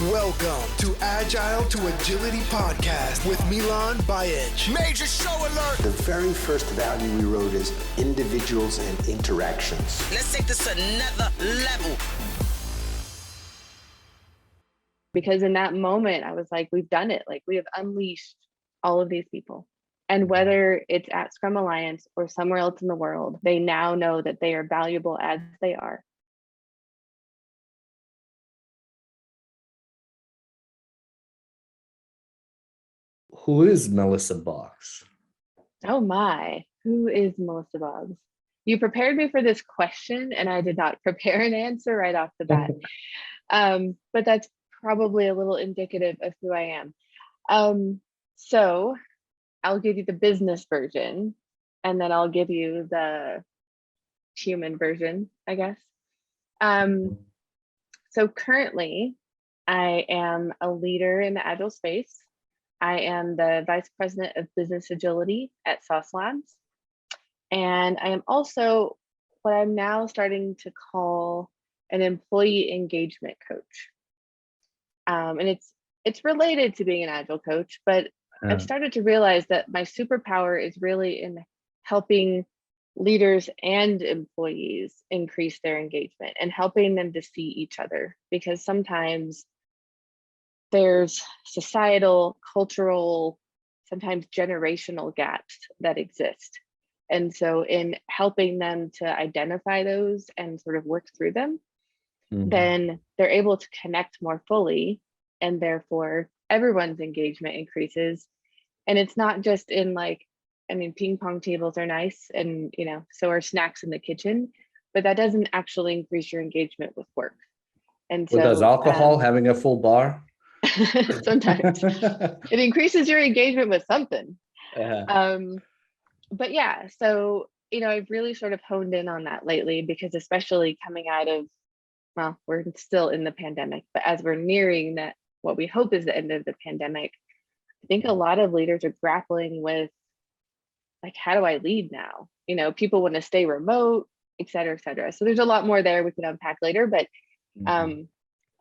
Welcome to Agile to Agility podcast with Miljan, Bajic. Major show alert! The very first value we wrote is individuals and interactions. Let's take this to another level. Because in that moment, I was like, we've done it. Like, we have unleashed all of these people. And whether it's at Scrum Alliance or somewhere else in the world, they now know that they are valuable as they are. Who is Melissa Boggs? Oh my, who is Melissa Boggs? You prepared me for this question and I did not prepare an answer right off the bat. But that's probably a little indicative of who I am. So I'll give you the business version and then I'll give you the human version, I guess. So currently I am a leader in the Agile space. I am the Vice President of Business Agility at Sauce Labs. And I am also what I'm now starting to call an employee engagement coach. And it's related to being an Agile coach, but I've started to realize that my superpower is really in helping leaders and employees increase their engagement and helping them to see each other, because sometimes there's societal, cultural, sometimes generational gaps that exist. And so in helping them to identify those and sort of work through them, then they're able to connect more fully, and therefore everyone's engagement increases. And it's not just in like, I mean, ping pong tables are nice and, you know, so are snacks in the kitchen, but that doesn't actually increase your engagement with work. And so does alcohol, having a full bar? Sometimes it increases your engagement with something. But yeah, so, you know, I've really sort of honed in on that lately, because especially coming out of, well, we're still in the pandemic, but as we're nearing that, what we hope is the end of the pandemic, I think a lot of leaders are grappling with, like, how do I lead now? You know, people want to stay remote, et cetera, et cetera. So there's a lot more there we can unpack later, but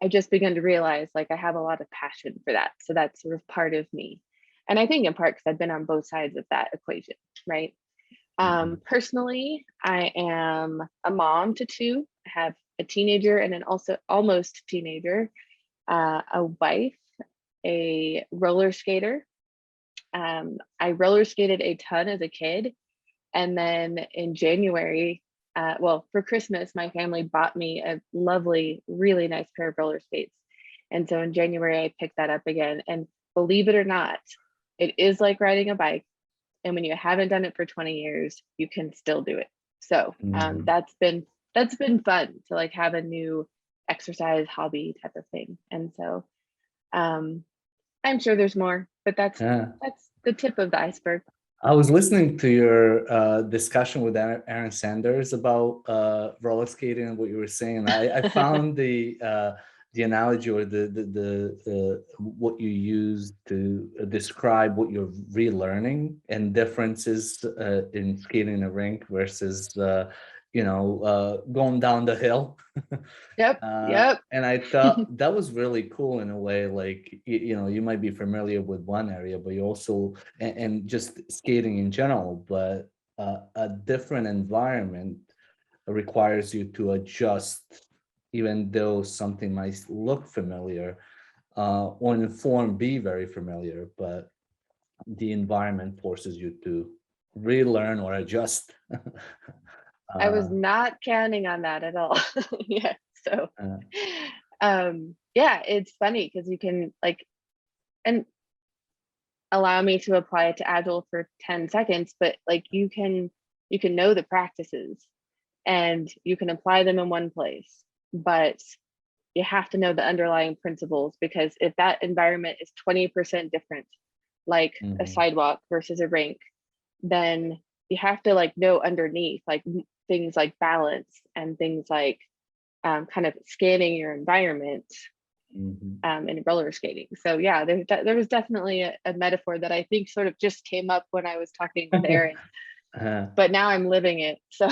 I just begun to realize, like, I have a lot of passion for that. So that's sort of part of me. And I think in part because I've been on both sides of that equation, right? Personally, I am a mom to two. I have a teenager and an also almost teenager, a wife, a roller skater. I roller skated a ton as a kid. And then in January, well, for Christmas, my family bought me a lovely, really nice pair of roller skates. And so in January, I picked that up again. And believe it or not, it is like riding a bike. And when you haven't done it for 20 years, you can still do it. So that's been fun to like have a new exercise hobby type of thing. And so I'm sure there's more, but that's the tip of the iceberg. I was listening to your discussion with Aaron Sanders about roller skating and what you were saying. I found the analogy or the what you used to describe what you're relearning and differences in skating a rink versus going down the hill. Yep. And I thought that was really cool in a way. Like, you might be familiar with one area, but you also, and just skating in general, but a different environment requires you to adjust, even though something might look familiar, or in form be very familiar, but the environment forces you to relearn or adjust. I was not counting on that at all. Yeah. So, yeah, it's funny because you can and allow me to apply it to Agile for 10 seconds, but like you can know the practices and you can apply them in one place, but you have to know the underlying principles, because if that environment is 20% different, like a sidewalk versus a rink, then you have to like know underneath, like things like balance and things like kind of scanning your environment in roller skating. So yeah, there was definitely a metaphor that I think sort of just came up when I was talking with Aaron, but now I'm living it. So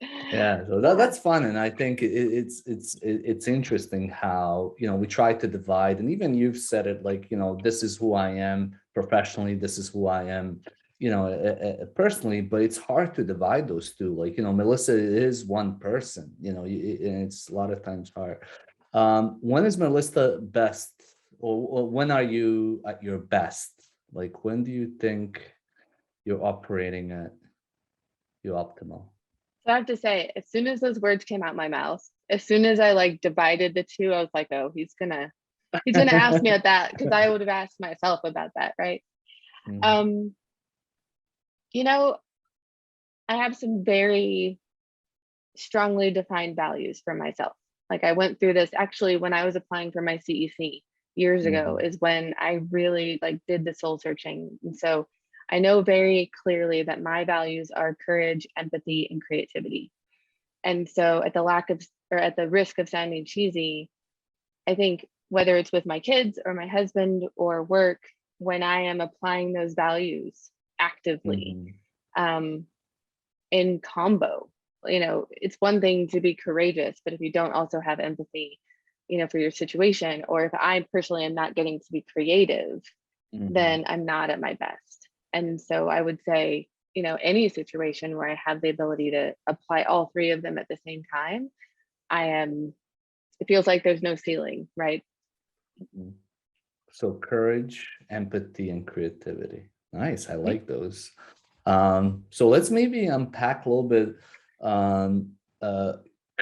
Yeah, so that's fun, and I think it's interesting how, you know, we try to divide, and even you've said it, like, you know, this is who I am professionally, this is who I am, you know, personally, but it's hard to divide those two. Like, you know, Melissa is one person, you know, and it's a lot of times hard. When is Melissa best, or when are you at your best? Like, when do you think you're operating at your optimal? So I have to say, as soon as those words came out my mouth, as soon as I like divided the two, I was like, oh, he's gonna ask me at that, because I would have asked myself about that, right? Mhm. Um, you know, I have some very strongly defined values for myself. Like I went through this actually when I was applying for my CEC years ago, Mhm. is when I really like did the soul searching. And so I know very clearly that my values are courage, empathy, and creativity. And so at the lack of, or at the risk of sounding cheesy, I think whether it's with my kids or my husband or work, when I am applying those values actively, Mhm. um, in combo, you know, it's one thing to be courageous, but if you don't also have empathy, you know, for your situation, or if I personally am not getting to be creative, Mhm. then I'm not at my best. And so I would say, you know, any situation where I have the ability to apply all three of them at the same time, I am, it feels like there's no ceiling, right? Mhm. So courage, empathy, and creativity. Nice. I Yep. like those. So let's maybe unpack a little bit, um, uh,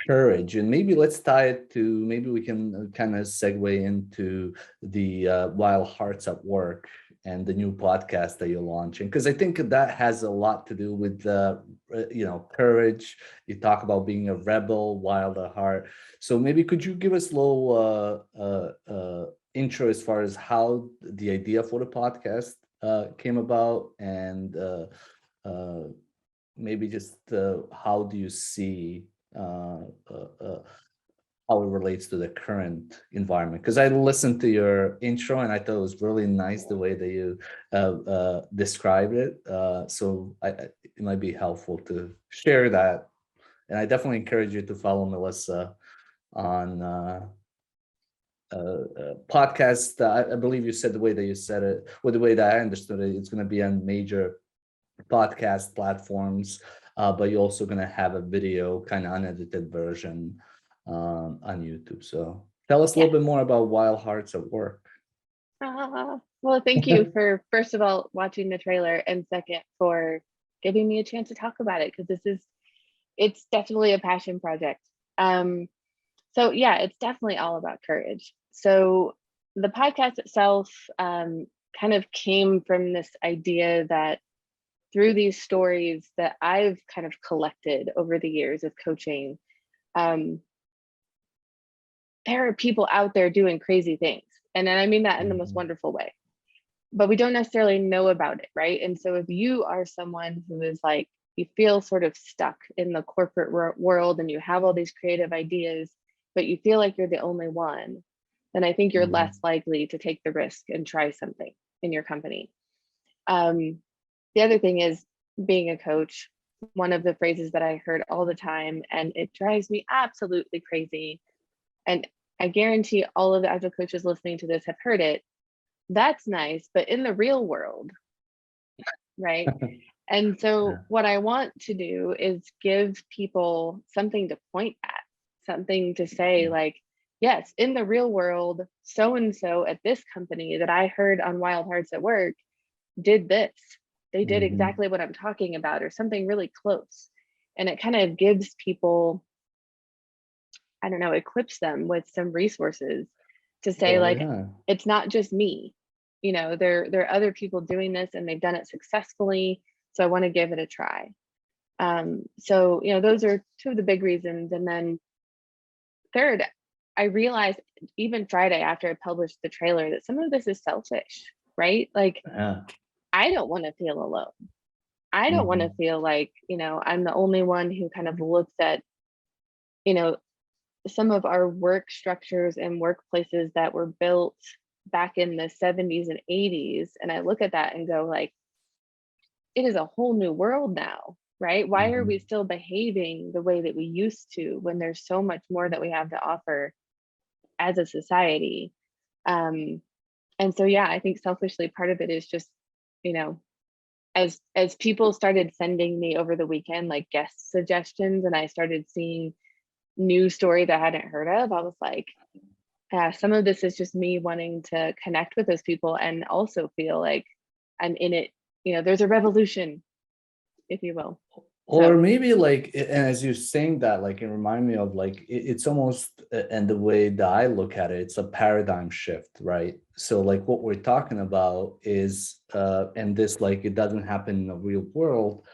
courage, and maybe let's tie it to, maybe we can kind of segue into the Wild Hearts at Work and the new podcast that you're launching, because I think that has a lot to do with you know, courage. You talk about being a rebel, wild at heart. So maybe could you give us a little intro as far as how the idea for the podcast came about, and uh, maybe just how do you see uh, uh, uh, how it relates to the current environment? Because I listened to your intro and I thought it was really nice the way that you described it. It might be helpful to share that. And I definitely encourage you to follow Melissa on podcast. I believe you said the way that you said it, or the way that I understood it, it's going to be on major podcast platforms, but you're also going to have a video, kind of unedited version on YouTube. So tell us a Yeah. little bit more about Wild Hearts at Work. Well, thank you for, first of all, watching the trailer, and second, for giving me a chance to talk about it, because it's definitely a passion project. Um, so yeah, it's definitely all about courage. So the podcast itself kind of came from this idea that through these stories that I've kind of collected over the years of coaching, um, there are people out there doing crazy things. And I mean that in the most Mhm. wonderful way, but we don't necessarily know about it, right? And so if you are someone who is like, you feel sort of stuck in the corporate world and you have all these creative ideas, but you feel like you're the only one, then I think you're less Mhm. likely to take the risk and try something in your company. Um, the other thing is, being a coach, one of the phrases that I heard all the time, and it drives me absolutely crazy, and I guarantee all of the agile coaches listening to this have heard it. That's nice, but in the real world, right? And Yeah. so what I want to do is give people something to point at, something to say like, yes, in the real world, so and so at this company that I heard on Wild Hearts at Work did this. They did Mhm. exactly what I'm talking about, or something really close. And it kind of gives people, I don't know, equips them with some resources to say Oh like, yeah. it's not just me. You know, there are other people doing this and they've done it successfully. So I want to give it a try. So you know, those are two of the big reasons. And then third, I realized even Friday after I published the trailer that some of this is selfish, right? Like Yeah. I don't want to feel alone. I don't want to Mhm. feel like, you know, I'm the only one who kind of looks at, you know, some of our work structures and workplaces that were built back in the 70s and 80s. And I look at that and go like, it is a whole new world now, right? Why are Mhm. we still behaving the way that we used to when there's so much more that we have to offer as a society? And so, yeah, I think selfishly part of it is just, you know, as people started sending me over the weekend like guest suggestions, and I started seeing new stories I hadn't heard of, I was like, some of this is just me wanting to connect with those people and also feel like I'm in it. You know, there's a revolution, if you will. Or So, maybe like, and as you're saying that, like it remind me of like it's almost, and the way that I look at it, it's a paradigm shift, right? So like what we're talking about is, and this like it doesn't happen in the real world.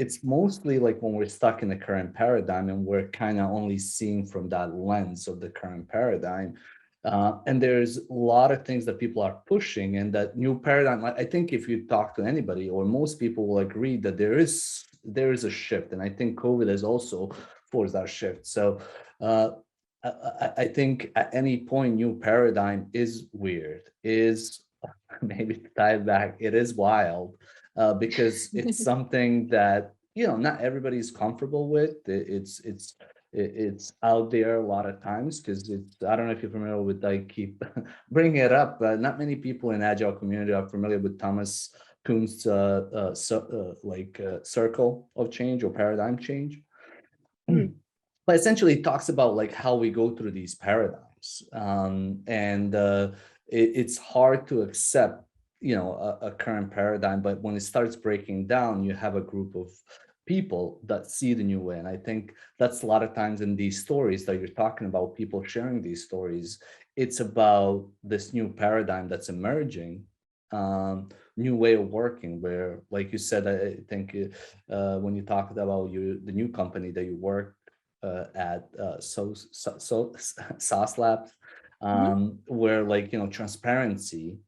It's mostly like when we're stuck in the current paradigm and we're kind of only seeing from that lens of the current paradigm. And there's a lot of things that people are pushing, and that new paradigm. I think if you talk to anybody, or most people will agree that there is a shift, and I think COVID has also forced that shift. So I think at any point, new paradigm is weird, is maybe to tie it back, it is wild, because it's something that not everybody's comfortable with. It's out there a lot of times, because I don't know if you're familiar with, I keep bringing it up, but not many people in Agile community are familiar with Thomas Kuhn's circle of change or paradigm change. hmm, But essentially it talks about like how we go through these paradigms, and it's hard to accept a current paradigm, but when it starts breaking down, you have a group of people that see the new way. And I think that's a lot of times in these stories that you're talking about, people sharing these stories, it's about this new paradigm that's emerging, new way of working, where, like you said, I think when you talked about the new company that you work at, sauce labs, mhm, where like transparency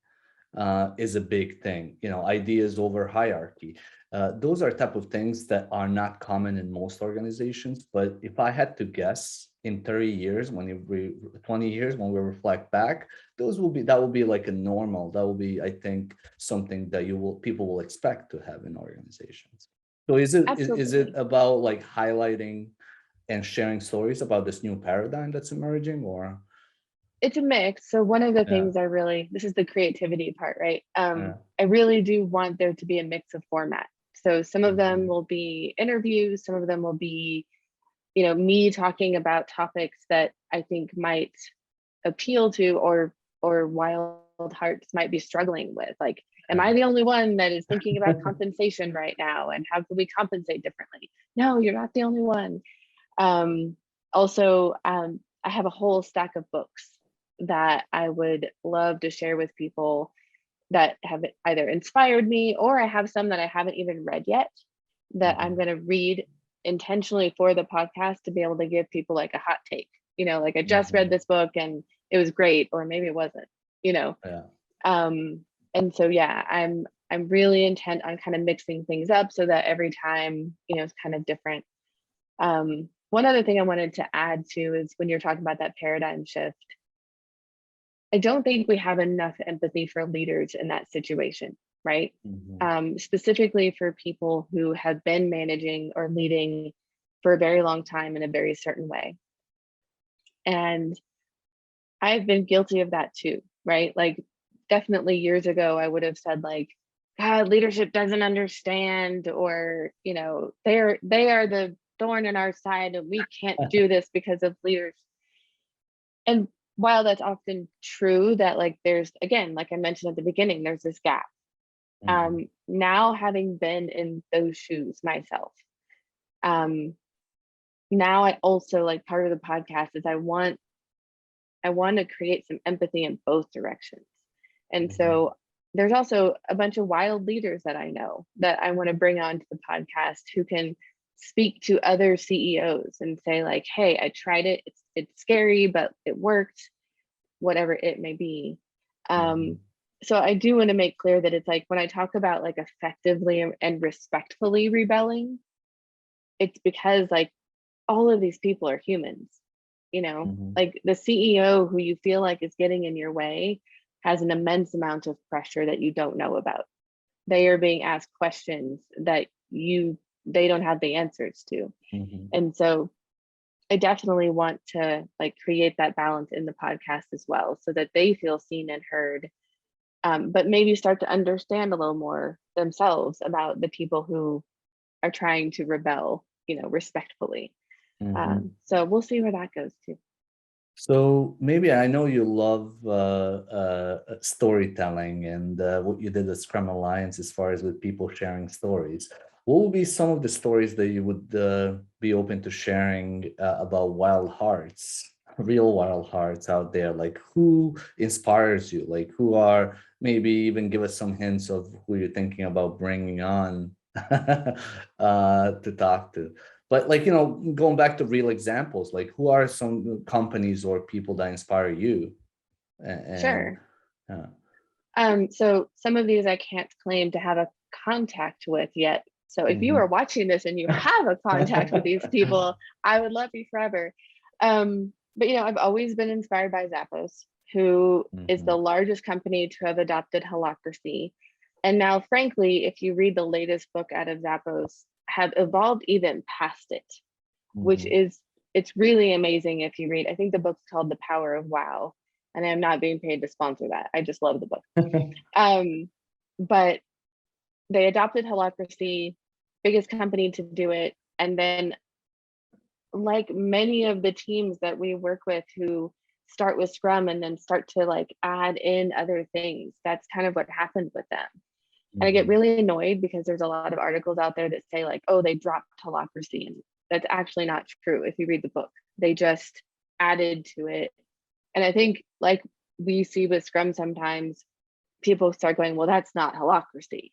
is a big thing, ideas over hierarchy. Those are type of things that are not common in most organizations. But if I had to guess, in 30 years, 20 years, when we reflect back, that will be like a normal, that will be, I think, something that people will expect to have in organizations. So is it absolutely. about like highlighting and sharing stories about this new paradigm that's emerging, or? It's a mix. So one of the Yeah, things this is the creativity part, right? yeah. I really do want there to be a mix of format. So some of them Mhm. will be interviews, some of them will be, me talking about topics that I think might appeal to, or wild hearts might be struggling with. Like, am Yeah. I the only one that is thinking about compensation right now? And how can we compensate differently? No, you're not the only one. Um, also, I have a whole stack of books that I would love to share with people that have either inspired me, or I have some that I haven't even read yet that I'm Mhm. going to read intentionally for the podcast to be able to give people like a hot take. Like I just read Mhm. this book and it was great, or maybe it wasn't, you know. Yeah. Um, and so yeah, I'm really intent on kind of mixing things up so that every time, it's kind of different. One other thing I wanted to add to is when you're talking about that paradigm shift, I don't think we have enough empathy for leaders in that situation, right? Mhm. Specifically for people who have been managing or leading for a very long time in a very certain way. And I've been guilty of that too, right? Like, definitely years ago, I would have said like, God, leadership doesn't understand, or, they are the thorn in our side and we can't do this because of leaders. And while that's often true, that like there's, again, like I mentioned at the beginning, there's this gap. Mhm. Now having been in those shoes myself, um, now I also, like, part of the podcast is I want to create some empathy in both directions. And Mhm. so there's also a bunch of wild leaders that I know that I want to bring onto the podcast who can speak to other CEOs and say like, hey, I tried it. It's scary, but it worked, whatever it may be. Um, Mhm. so I do want to make clear that it's like when I talk about like effectively and respectfully rebelling, it's because like all of these people are humans, Mhm. like the CEO who you feel like is getting in your way has an immense amount of pressure that you don't know about. They are being asked questions that you they don't have the answers to. And so I definitely want to like create that balance in the podcast as well, so that they feel seen and heard, but maybe start to understand a little more themselves about the people who are trying to rebel, respectfully. So we'll see where that goes too. So maybe I know you love storytelling and what you did at Scrum Alliance as far as with people sharing stories. What would be some of the stories that you would be open to sharing about wild hearts, real wild hearts out there? Like who inspires you? Like who are, maybe even give us some hints of who you're thinking about bringing on to talk to. But like, going back to real examples, like who are some companies or people that inspire you? Sure. So some of these I can't claim to have a contact with yet. So if you are watching this and you have a contact with these people, I would love you forever. But I've always been inspired by Zappos, who is the largest company to have adopted Holacracy. And now, frankly, if you read the latest book out of Zappos, have evolved even past it, which it's really amazing if you read. I think the book's called The Power of Wow, and I'm not being paid to sponsor that. I just love the book. But they adopted Holacracy, biggest company to do it. And then, like many of the teams that we work with who start with Scrum and then start to like add in other things, that's kind of what happened with them. And I get really annoyed because there's a lot of articles out there that say like, oh, they dropped Holacracy. And that's actually not true. If you read the book, they just added to it. And I think like we see with Scrum, sometimes people start going, well, that's not Holacracy,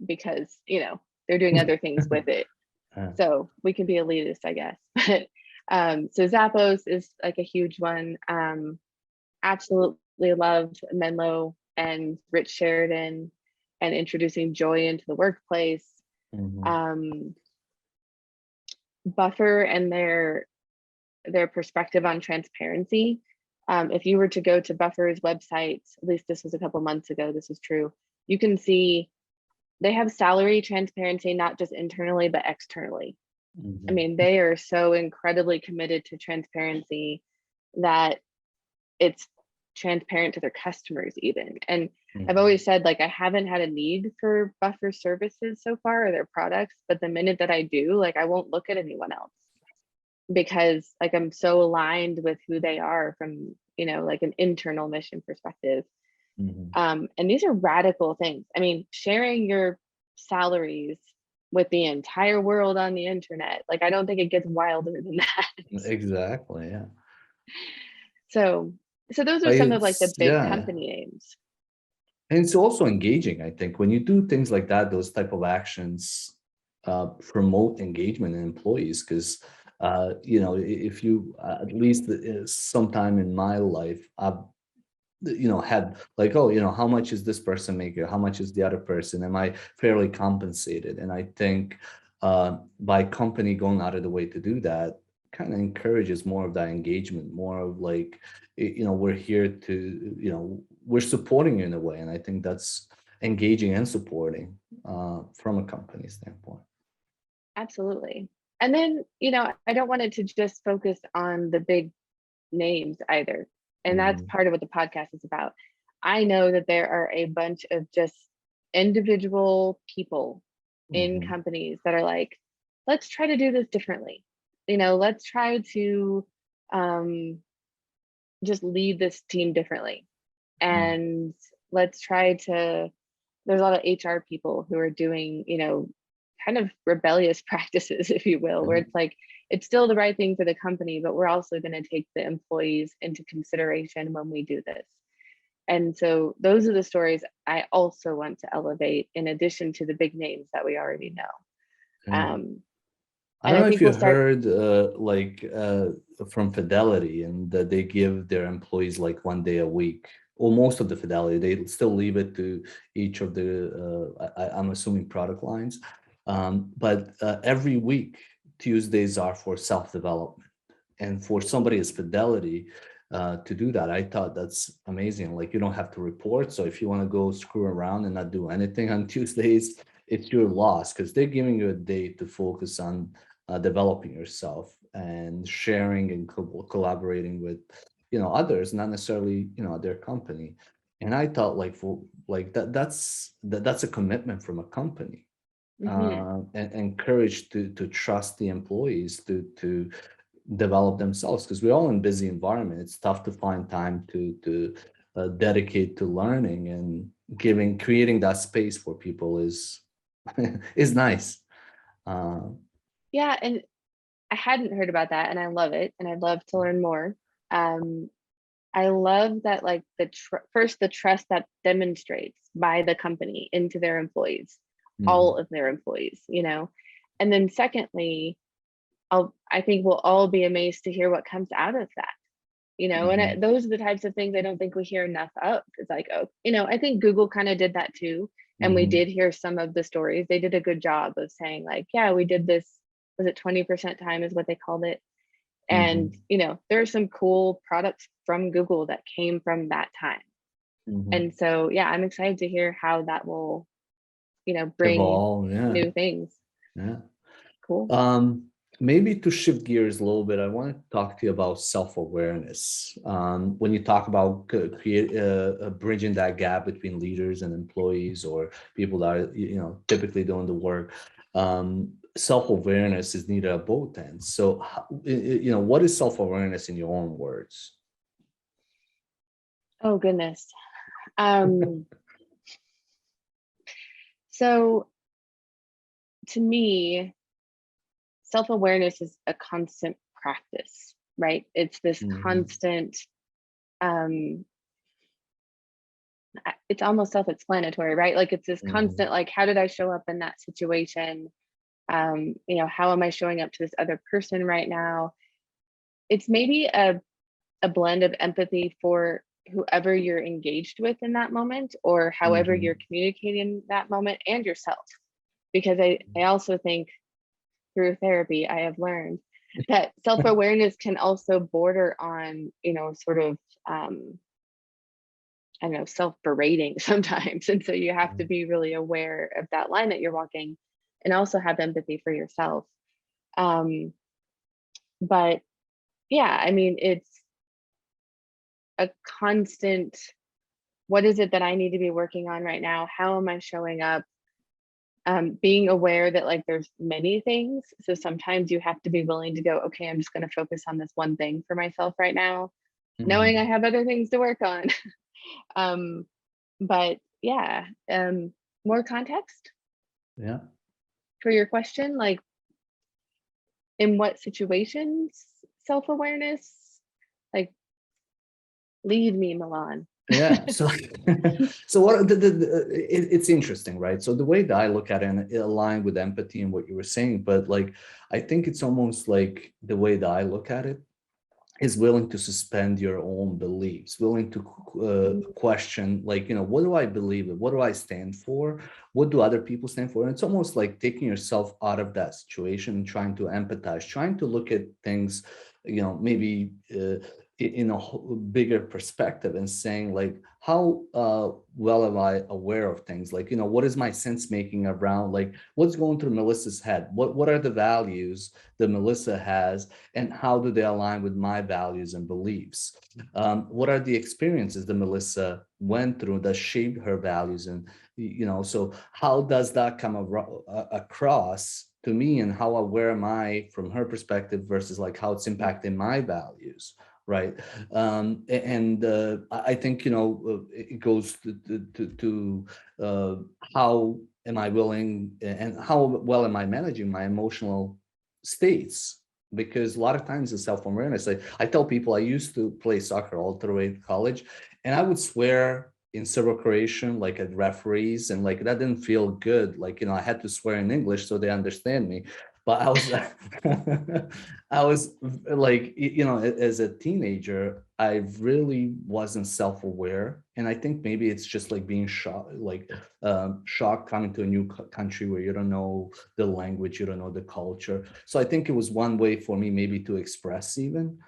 because, they're doing other things with it. So we can be elitist, I guess. But so Zappos is like a huge one. Absolutely loved Menlo and Rich Sheridan and introducing joy into the workplace. Buffer and their perspective on transparency. If you were to go to Buffer's website, at least this was a couple months ago, this is true, you can see they have salary transparency, not just internally, but externally. I mean, they are so incredibly committed to transparency that it's transparent to their customers even. And I've always said, like, I haven't had a need for Buffer services so far or their products, but the minute that I do, like, I won't look at anyone else, because like I'm so aligned with who they are from, like an internal mission perspective. And these are radical things. I mean, sharing your salaries with the entire world on the internet, like, I don't think it gets wilder than that. Exactly, yeah. So those are some of like the big company names. And it's also engaging, I think, when you do things like that, those type of actions promote engagement in employees, because if you at least sometime in my life, I've had like, oh, how much is this person making? How much is the other person? Am I fairly compensated? And I think by company going out of the way to do that, kind of encourages more of that engagement, more of like, we're here to, we're supporting you in a way. And I think that's engaging and supporting from a company standpoint. Absolutely. And then, I don't want it to just focus on the big names either. And that's part of what the podcast is about. I know that there are a bunch of just individual people in companies that are like, let's try to do this differently. Let's try to just lead this team differently. And let's try to, there's a lot of HR people who are doing, kind of rebellious practices, if you will, where it's like, it's still the right thing for the company, but we're also going to take the employees into consideration when we do this. And so those are the stories I also want to elevate, in addition to the big names that we already know. I don't know if you heard from Fidelity, and that they give their employees like 1 day a week, or most of the Fidelity, they still leave it to each of the, I'm assuming, product lines. But every week, Tuesdays are for self-development. And for somebody as Fidelity to do that, I thought that's amazing. Like, you don't have to report. So if you want to go screw around and not do anything on Tuesdays, it's your loss because they're giving you a day to focus on developing yourself and sharing and collaborating with, others, not necessarily, their company. And I thought like for like that's a commitment from a company, and encourage to trust the employees to develop themselves, because we're all in busy environment. It's tough to find time to dedicate to learning, and creating that space for people is is nice. Yeah, and I hadn't heard about that, and I love it, and I'd love to learn more. I love that, like first the trust that demonstrates by the company into their employees, all of their employees, and then secondly, I think we'll all be amazed to hear what comes out of that, and those are the types of things I don't think we hear enough of. It's like, oh, I think Google kind of did that too, and we did hear some of the stories. They did a good job of saying like, yeah, we did this. Was it 20% time is what they called it? And, there are some cool products from Google that came from that time. And so, yeah, I'm excited to hear how that will, bring Evolve, yeah. new things. Yeah. Cool. Maybe to shift gears a little bit, I want to talk to you about self-awareness. When you talk about bridging that gap between leaders and employees, or people that are, typically doing the work, self-awareness is needed at both ends. So, what is self-awareness in your own words? Oh, goodness. So to me, self-awareness is a constant practice, right? It's this constant, it's almost self-explanatory, right? Like it's this constant, like, how did I show up in that situation? How am I showing up to this other person right now? It's maybe a blend of empathy for whoever you're engaged with in that moment, or however you're communicating that moment, and yourself. Because I also think through therapy, I have learned that self-awareness can also border on, sort of, I don't know, self-berating sometimes. And so you have to be really aware of that line that you're walking, and also have empathy for yourself. But yeah, I mean, it's a constant, what is it that I need to be working on right now? How am I showing up? Being aware that like there's many things. So sometimes you have to be willing to go, okay, I'm just going to focus on this one thing for myself right now, knowing I have other things to work on. But yeah, more context. Yeah. For your question, like in what situations self-awareness, like lead me, Miljan. Yeah. So, what it's interesting, right? So the way that I look at it, and it aligned with empathy and what you were saying, but like, I think it's almost like the way that I look at it is willing to suspend your own beliefs, willing to question, like, what do I believe in? What do I stand for? What do other people stand for? And it's almost like taking yourself out of that situation and trying to empathize, trying to look at things, maybe in a bigger perspective, and saying like, how well am I aware of things? Like, what is my sense making around, like, what's going through Melissa's head? What are the values that Melissa has, and how do they align with my values and beliefs? What are the experiences that Melissa went through that shaped her values? And, so how does that come across to me, and how aware am I from her perspective versus like how it's impacting my values? Right. I think, it goes to how am I willing, and how well am I managing my emotional states? Because a lot of times in self-awareness, I tell people I used to play soccer all the way to college, and I would swear in civil creation, like at referees, and like that didn't feel good. Like, I had to swear in English so they understand me. But I was, I was like, as a teenager, I really wasn't self-aware. And I think maybe it's just like being shocked, shocked coming to a new country where you don't know the language, you don't know the culture. So I think it was one way for me maybe to express even.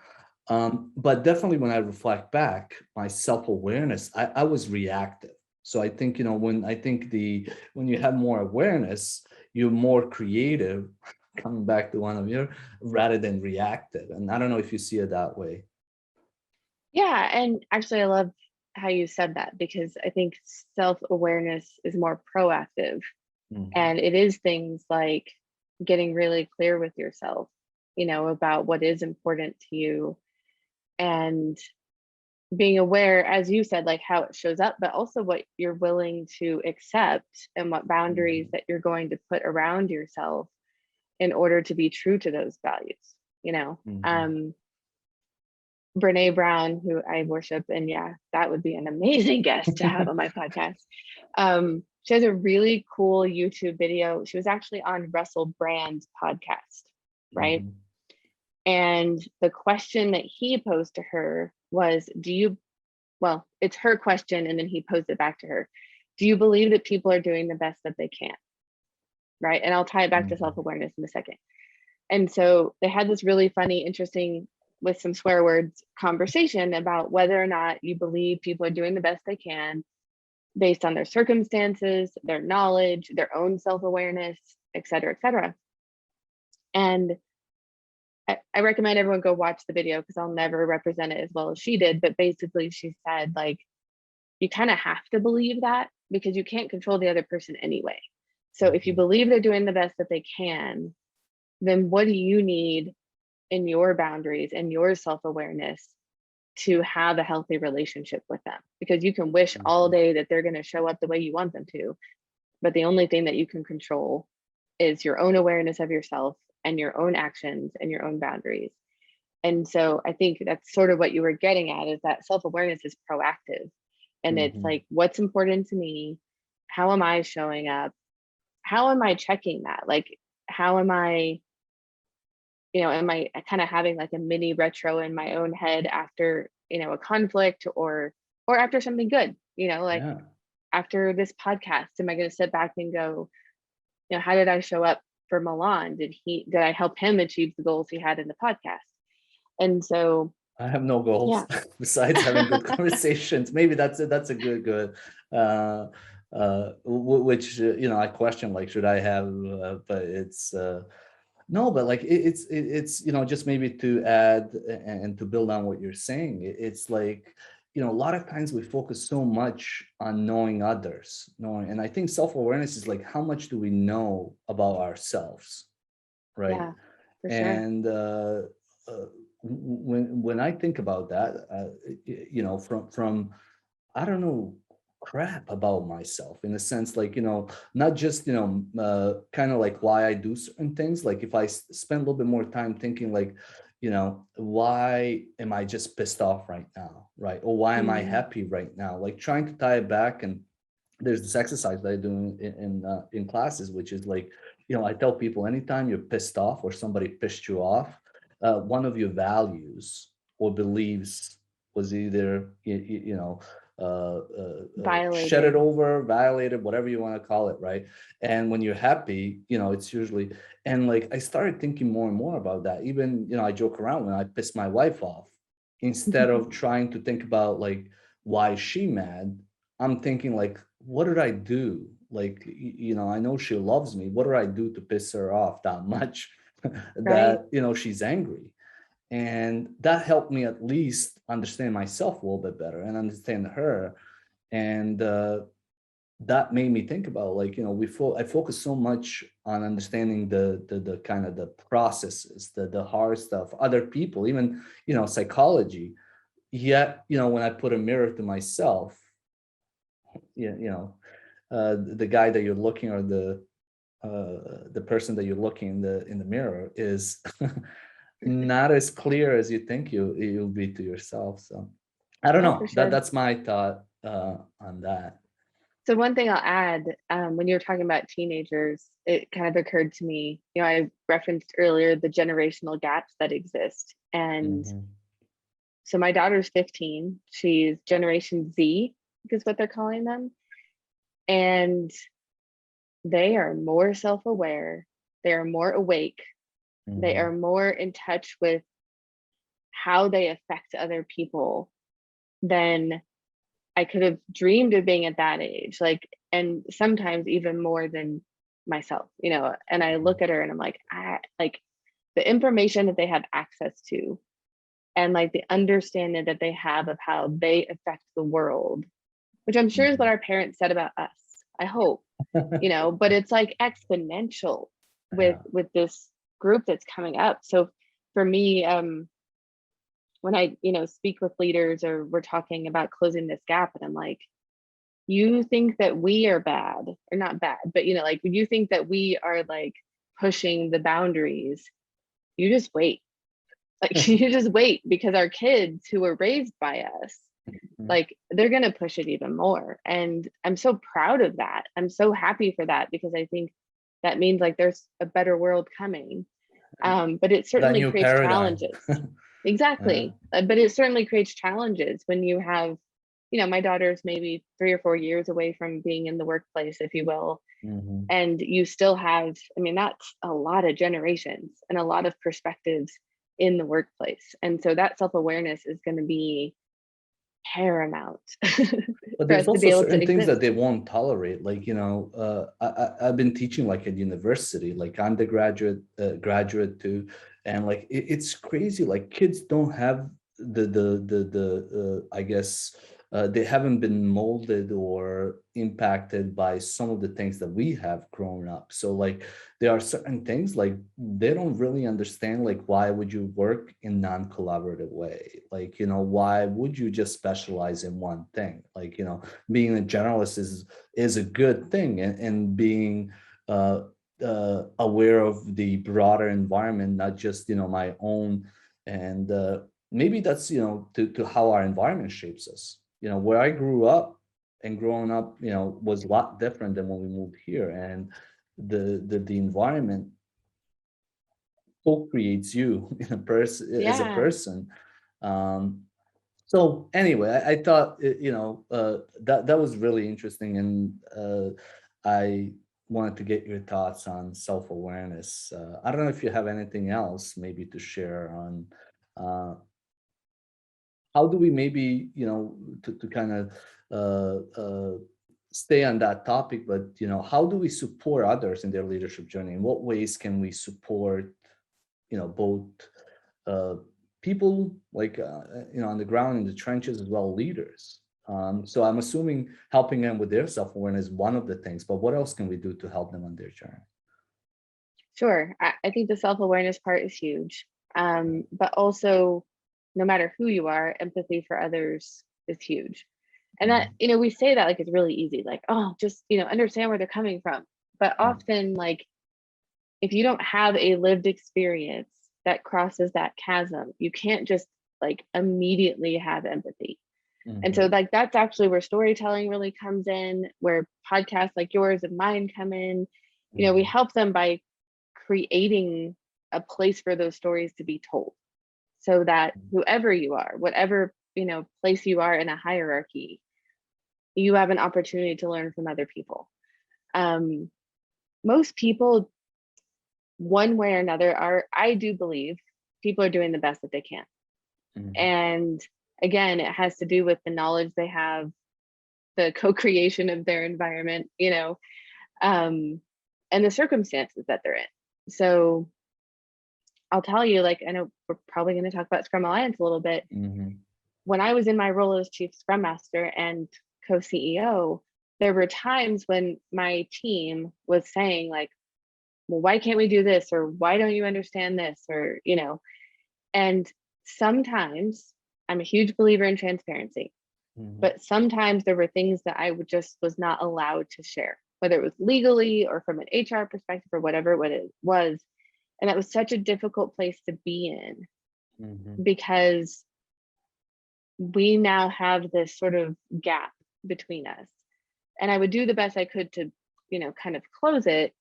But definitely when I reflect back, my self-awareness, I was reactive. So I think, when you have more awareness, you're more creative, coming back to one of your, rather than reactive. And I don't know if you see it that way. Yeah, and actually I love how you said that, because I think self-awareness is more proactive, Mhm. and it is things like getting really clear with yourself, about what is important to you, and being aware, as you said, like how it shows up, but also what you're willing to accept and what boundaries that you're going to put around yourself in order to be true to those values. You know, Mhm. Brene Brown, who I worship, and yeah, that would be an amazing guest to have on my podcast. She has a really cool YouTube video. She was actually on Russell Brand's podcast, right? Mhm. And the question that he posed to her was, well, it's her question, and then he posed it back to her. Do you believe that people are doing the best that they can? Right. And I'll tie it back to Mhm. self-awareness in a second. And so they had this really funny, interesting, with some swear words, conversation about whether or not you believe people are doing the best they can based on their circumstances, their knowledge, their own self-awareness, et cetera, et cetera. And I recommend everyone go watch the video, because I'll never represent it as well as she did. But basically, she said, like, you kind of have to believe that, because you can't control the other person anyway. So if you believe they're doing the best that they can, then what do you need in your boundaries and your self-awareness to have a healthy relationship with them? Because you can wish all day that they're going to show up the way you want them to, but the only thing that you can control is your own awareness of yourself and your own actions and your own boundaries. And so I think that's sort of what you were getting at, is that self-awareness is proactive, and it's Mhm. like, what's important to me? How am I showing up? How am I checking that? Like, how am I, am I kind of having like a mini retro in my own head after, a conflict, or after something good, like Yeah. after this podcast, am I going to sit back and go, how did I show up for Milan? Did I help him achieve the goals he had in the podcast? And so, I have no goals yeah. besides having good conversations. Maybe that's a good uh which I question, like, should I have but it's no, but like it's just maybe to add and to build on what you're saying. It's like, a lot of times we focus so much on knowing others, and I think self-awareness is like, how much do we know about ourselves, right? Yeah, for sure. And uh, when I think about that, from I don't know, crap about myself, in a sense, like, not just, kind of like why I do certain things. Like, if I spend a little bit more time thinking, like, why am I just pissed off right now, right? Or why am I Mm, happy right now? Like, trying to tie it back. And there's this exercise that I do in classes, which is like, I tell people, anytime you're pissed off or somebody pissed you off, one of your values or beliefs was either shed it Violated. over, violated, whatever you want to call it, right? And when you're happy, it's usually, and like, I started thinking more and more about that. Even, I joke around when I piss my wife off, instead of trying to think about, like, why is she mad, I'm thinking, like, what did I do? Like, I know she loves me. What did I do to piss her off that much Right. that, she's angry? And that helped me at least understand myself a little bit better and understand her. And that made me think about, like, I focus so much on understanding the kind of the processes, the hard stuff, other people, even, psychology. Yet, when I put a mirror to myself, the guy that you're looking, or the person that you're looking in the mirror is not as clear as you think you'll be to yourself. So I don't Oh, for know, sure. that's my thought on that. So one thing I'll add, when you're talking about teenagers, it kind of occurred to me, I referenced earlier the generational gaps that exist. And Mhm. so my daughter's 15, she's Generation Z, is what they're calling them. And they are more self-aware, they are more awake, they are Mhm. more in touch with how they affect other people than I could have dreamed of being at that age, like, and sometimes even more than myself, you know. And I look at her and I'm like, like the information that they have access to, and like the understanding that they have of how they affect the world, which I'm sure is what our parents said about us, I hope, you know, but it's like exponential with this group that's coming up. So for me, when I, you know, speak with leaders or we're talking about closing this gap, and I'm like, you think that we are bad, or not bad, but you know, like you think that we are like pushing the boundaries, you just wait. Like you just wait, because our kids who were raised by us, like they're going to push it even more. And I'm so proud of that. I'm so happy for that, because I think that means like there's a better world coming. But it That certainly new creates paradigm. challenges. Exactly. But it certainly creates challenges when you have, you know, my daughter's maybe 3 or 4 years away from being in the workplace, if you will. And you still have, I mean, that's a lot of generations and a lot of perspectives in the workplace. And so that self-awareness is going to be paramount But for there's us to be also able to certain things that exist. they won't tolerate. Like, you know, I've been teaching like at university, like undergraduate, graduate too, and like it's crazy. Like kids don't have the I guess they haven't been molded or impacted by some of the things that we have grown up. So like there are certain things like they don't really understand, like why would you work in non-collaborative way? Like, you know, why would you just specialize in one thing? Like, you know, being a generalist is a good thing, and being aware of the broader environment, not just, you know, my own. And maybe that's, you know, to how our environment shapes us. You know, where I grew up and growing up, you know, was a lot different than when we moved here. And the environment co-creates you in a person, as a Yeah, person. Um, so anyway, I thought, you know, that was really interesting, and I wanted to get your thoughts on self-awareness. I don't know if you have anything else maybe to share on uh, how do we maybe, you know, to kind of stay on that topic, but you know, how do we support others in their leadership journey? In what ways can we support, you know, both uh, people like you know, on the ground in the trenches, as well leaders? So I'm assuming helping them with their self-awareness is one of the things, but what else can we do to help them on their journey? sure. I think the self-awareness part is huge. But also, no matter who you are, empathy for others is huge. And that, you know, we say that like it's really easy, like, oh, just, you know, understand where they're coming from. But often, like, if you don't have a lived experience that crosses that chasm, you can't just like immediately have empathy. And so, like, that's actually where storytelling really comes in, where podcasts like yours and mine come in. You know, we help them by creating a place for those stories to be told, so that whoever you are, whatever, you know, place you are in a hierarchy, you have an opportunity to learn from other people. Most people, one way or another, are, I do believe, people are doing the best that they can. And again, it has to do with the knowledge they have, the co-creation of their environment, you know, and the circumstances that they're in. So I'll tell you, like, I know we're probably going to talk about Scrum Alliance a little bit. When I was in my role as Chief Scrum Master and co-CEO, there were times when my team was saying, like, well, why can't we do this? Or why don't you understand this? Or, you know, and sometimes I'm a huge believer in transparency, but sometimes there were things that I would just was not allowed to share, whether it was legally or from an HR perspective or whatever it was. And that was such a difficult place to be in, because we now have this sort of gap between us. And I would do the best I could to, you know, kind of close it.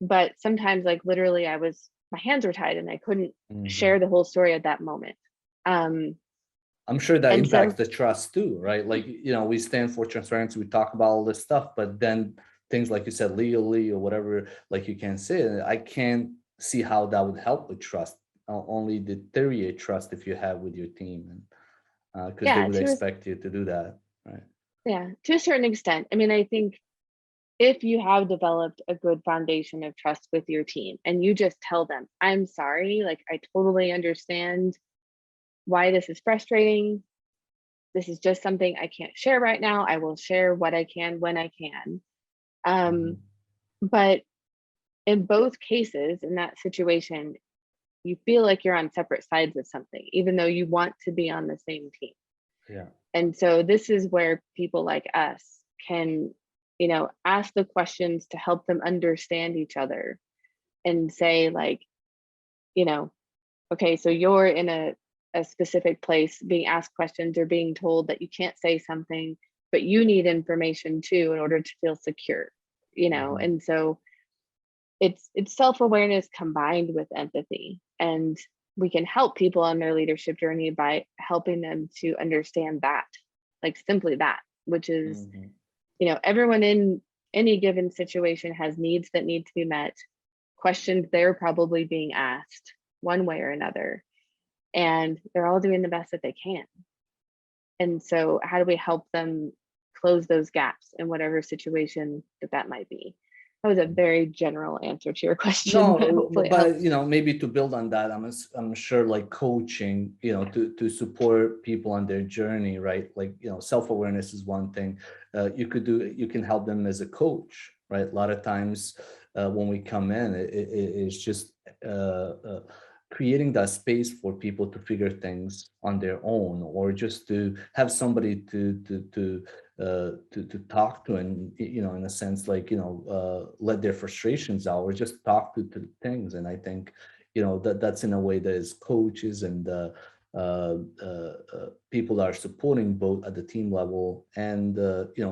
But sometimes, like, literally, my hands were tied and I couldn't share the whole story at that moment. I'm sure that And impacts so, the trust too, right? Like, you know, we stand for transparency, we talk about all this stuff, but then things like you said, legally or whatever, like you can't say it. I can't see how that would help with trust. Only deteriorate trust if you have with your team, and because they yeah, would expect you to do that. right? Yeah, to a certain extent. I mean, I think if you have developed a good foundation of trust with your team and you just tell them, I'm sorry, like I totally understand why this is frustrating. This is just something I can't share right now. I will share what I can when I can. Mhm. But in both cases, in that situation, you feel like you're on separate sides of something, even though you want to be on the same team. Yeah. And so this is where people like us can, ask the questions to help them understand each other and say like, you know, okay, so you're in a specific place being asked questions or being told that you can't say something, but you need information too in order to feel secure, Mhm. and so it's self-awareness combined with empathy, and we can help people on their leadership journey by helping them to understand that, like simply that, which is, Mhm. everyone in any given situation has needs that need to be met, questions they're probably being asked one way or another, and they're all doing the best that they can. And so how do we help them close those gaps in whatever situation that might be? That was a very general answer to your question, but No, hopefully it helps. but maybe to build on that, I'm sure like coaching, to support people on their journey, right? Like, self-awareness is one thing. You can help them as a coach, right? A lot of times when we come in, it's just creating that space for people to figure things on their own, or just to have somebody to talk to, and in a sense, like, let their frustrations out, or just talk to things. And I think that's in a way that is coaches and people that are supporting both at the team level, and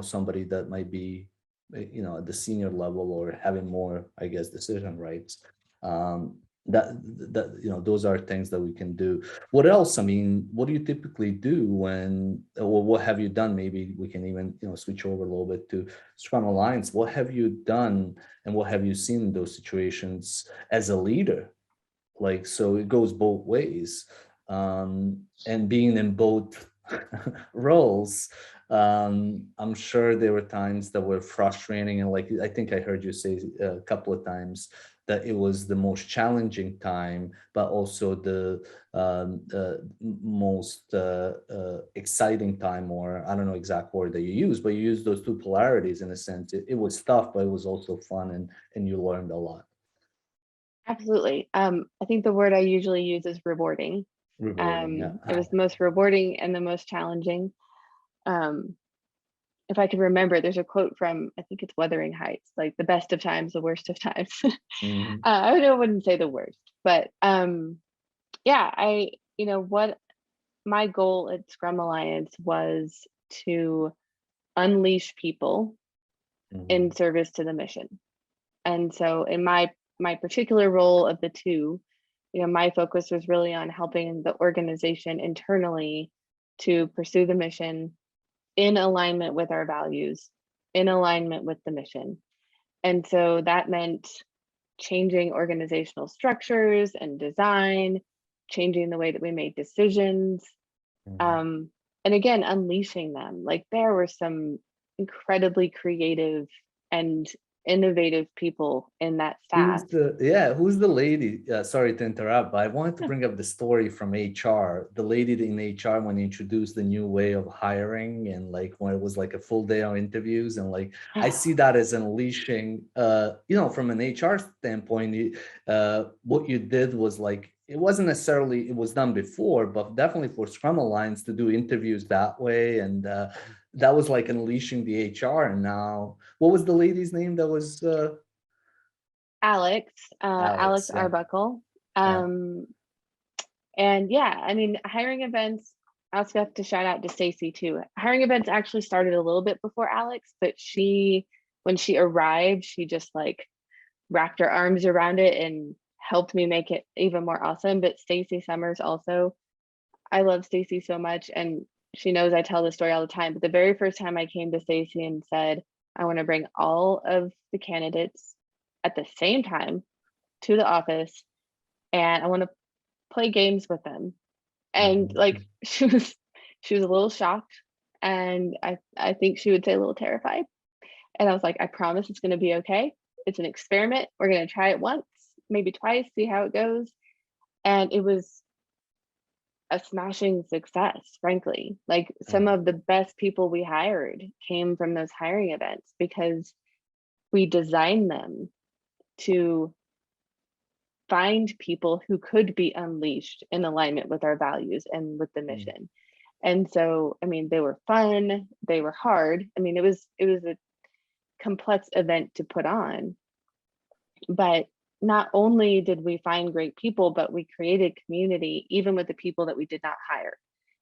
somebody that might be at the senior level, or having more, I guess, decision rights. um, those are things that we can do. What else? I mean, what do you typically do when, or what have you done? Maybe we can even, switch over a little bit to Scrum Alliance. What have you done, and what have you seen in those situations as a leader? Like, so it goes both ways. And being in both roles, I'm sure there were times that were frustrating, and like I think I heard you say a couple of times that it was the most challenging time, but also the most exciting time, or I don't know exact word that you use, but you use those two polarities in a sense. It was tough, but it was also fun, and you learned a lot. Absolutely. I think the word I usually use is rewarding. Rewarding, yeah. It was the most rewarding and the most challenging. Um, if I can remember, there's a quote from, I think it's Wuthering Heights, like the best of times, the worst of times. Mhm. I wouldn't say the worst, but yeah, what my goal at Scrum Alliance was to unleash people in Mhm. service to the mission. And so in my particular role of the two, my focus was really on helping the organization internally to pursue the mission in alignment with our values, in alignment with the mission. And so that meant changing organizational structures and design, changing the way that we made decisions, Mhm. um, and again, unleashing them. Like there were some incredibly creative and innovative people in that staff. Who's the lady? Sorry to interrupt, but I wanted to bring up the story from HR. The lady in HR, when they introduced the new way of hiring, and like when it was like a full day of interviews, and like I see that as unleashing. From an HR standpoint, what you did was like, it wasn't necessarily, it was done before, but definitely for Scrum Alliance to do interviews that way, and that was like unleashing the HR. And now, what was the lady's name that was? Alex Alex, yeah. Arbuckle. Yeah. And yeah, I mean, hiring events, I also have to shout out to Stacy too. Hiring events actually started a little bit before Alex, but when she arrived, she just like wrapped her arms around it and helped me make it even more awesome. But Stacy Summers also, I love Stacy so much, and she knows I tell this story all the time. But the very first time I came to Stacy and said, I want to bring all of the candidates at the same time to the office, and I want to play games with them. And Mhm. like she was a little shocked And I think she would say a little terrified. And I was like, I promise it's going to be okay. It's an experiment. We're going to try it once, maybe twice, see how it goes. And it was a smashing success, frankly. Like some of the best people we hired came from those hiring events because we designed them to find people who could be unleashed in alignment with our values and with the mission. And so, I mean, they were fun, they were hard. I mean, it was a complex event to put on, but not only did we find great people, but we created community even with the people that we did not hire.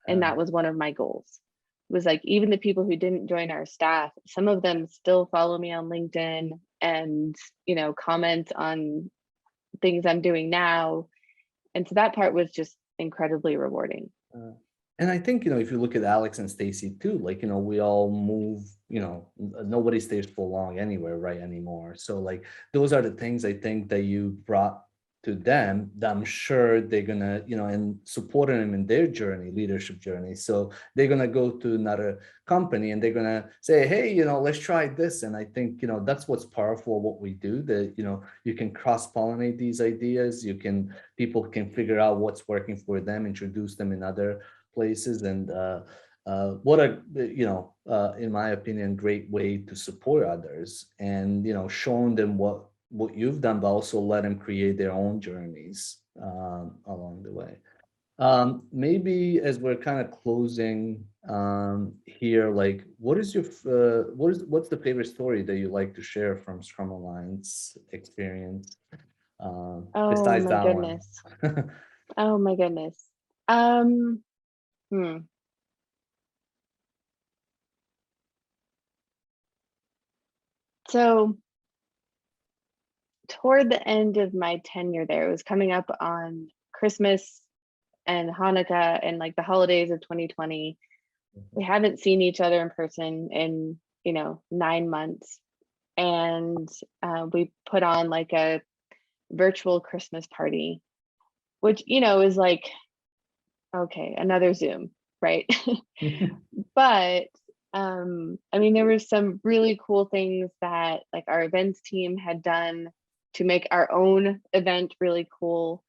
And that was one of my goals. It was like, even the people who didn't join our staff, some of them still follow me on LinkedIn and, you know, comment on things I'm doing now. And so that part was just incredibly rewarding. And I think, you know, if you look at Alex and Stacy too, like, you know, we all move, you know, nobody stays for long anywhere, right, anymore. So like, those are the things I think that you brought to them that I'm sure they're gonna, you know, and supporting them in their journey, leadership journey. So they're gonna go to another company and they're gonna say, hey, you know, let's try this. And I think, you know, that's what's powerful of what we do, that, you know, you can cross-pollinate these ideas, people can figure out what's working for them, introduce them in other places. And what a, you know, in my opinion, great way to support others, and, you know, showing them what you've done, but also let them create their own journeys along the way. Maybe as we're kind of closing here, like, what's the favorite story that you like to share from Scrum Alliance experience? Oh Besides my that goodness. one. Oh my goodness. Hmm. So toward the end of my tenure there, it was coming up on Christmas and Hanukkah and like the holidays of 2020. We haven't seen each other in person in, you know, 9 months. And we put on like a virtual Christmas party, which, you know, is like, okay, another Zoom, right? But I mean, there were some really cool things that like our events team had done to make our own event really cool.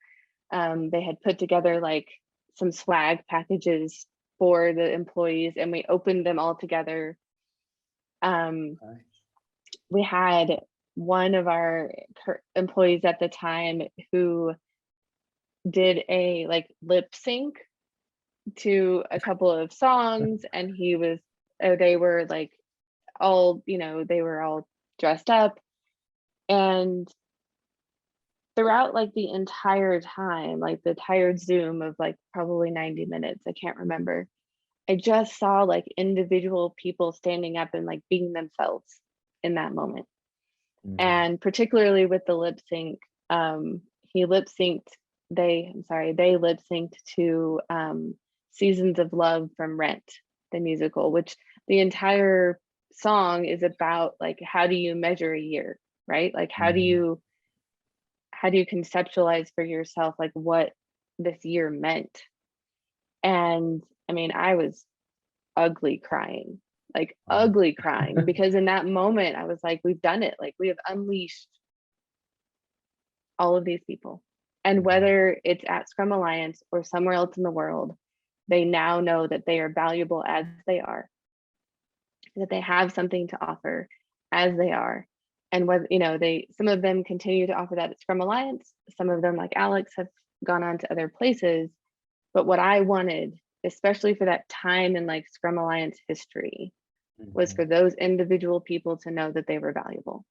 They had put together like some swag packages for the employees, and we opened them all together. We had one of our employees at the time who did a like lip sync to a couple of songs, and they were like all, you know, they were all dressed up. And throughout like the entire time, like the entire Zoom of like probably 90 minutes, I can't remember, I just saw like individual people standing up and like being themselves in that moment. And particularly with the lip sync, he lip synced, they lip synced to Seasons of Love from Rent, the musical, which the entire song is about like, how do you measure a year, right? Like, how do you conceptualize for yourself like what this year meant? And I mean, I was ugly crying, because in that moment I was like, we've done it. Like, we have unleashed all of these people. And whether it's at Scrum Alliance or somewhere else in the world, they now know that they are valuable as they are, that they have something to offer as they are. And whether, you know, some of them continue to offer that at Scrum Alliance, some of them, like Alex, have gone on to other places. But what I wanted, especially for that time in like Scrum Alliance history, was for those individual people to know that they were valuable.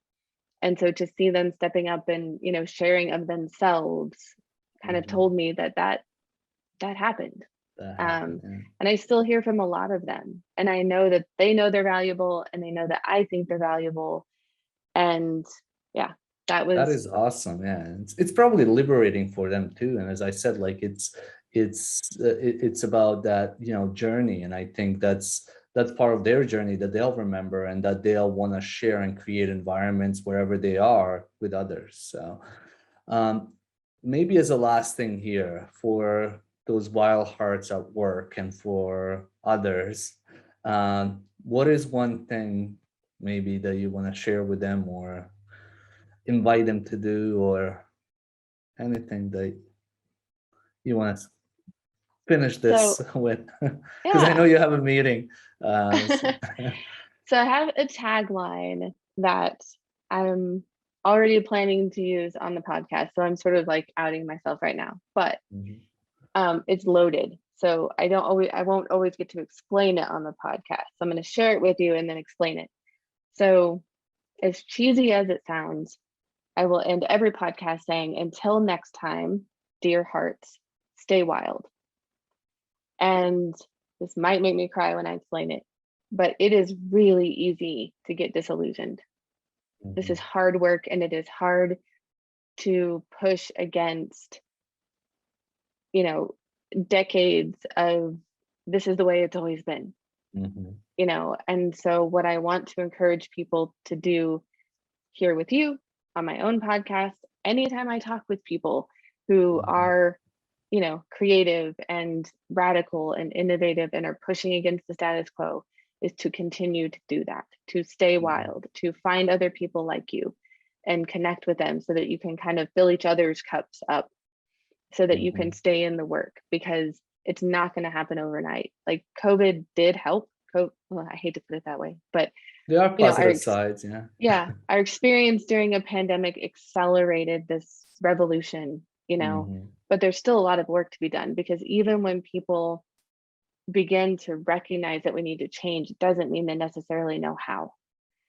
And so to see them stepping up and, you know, sharing of themselves kind of told me that happened. And I still hear from a lot of them, and I know that they know they're valuable, and they know that I think they're valuable. And yeah, that is awesome. Yeah, it's probably liberating for them too. And as I said, like, it's about that, you know, journey. And I think that's part of their journey that they'll remember, and that they'll want to share and create environments wherever they are with others. So maybe as a last thing here, for those wild hearts at work and for others, What is one thing maybe that you want to share with them or invite them to do, or anything that you want to finish So this with? Because I know yeah. you have a meeting. So- So I have a tagline that I'm already planning to use on the podcast. So I'm sort of like outing myself right now, but Mhm. it's loaded. So I won't always get to explain it on the podcast. So I'm going to share it with you and then explain it. So as cheesy as it sounds, I will end every podcast saying, until next time, dear hearts, stay wild. And this might make me cry when I explain it, but it is really easy to get disillusioned. This is hard work, and it is hard to push against, you know, decades of this is the way it's always been, Mhm. and so what I want to encourage people to do here with you on my own podcast, anytime I talk with people who Mhm. are, creative and radical and innovative and are pushing against the status quo, is to continue to do that, to stay Mhm. wild, to find other people like you and connect with them so that you can kind of fill each other's cups up so that you can Mhm. stay in the work, because it's not going to happen overnight. Like COVID did help. Well, I hate to put it that way, but There are you know, our positive sides, yeah. yeah, our experience during a pandemic accelerated this revolution, Mhm. but there's still a lot of work to be done, because even when people begin to recognize that we need to change, it doesn't mean they necessarily know how.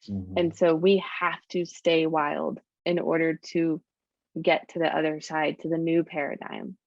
Mhm. And so we have to stay wild in order to get to the other side, to the new paradigm.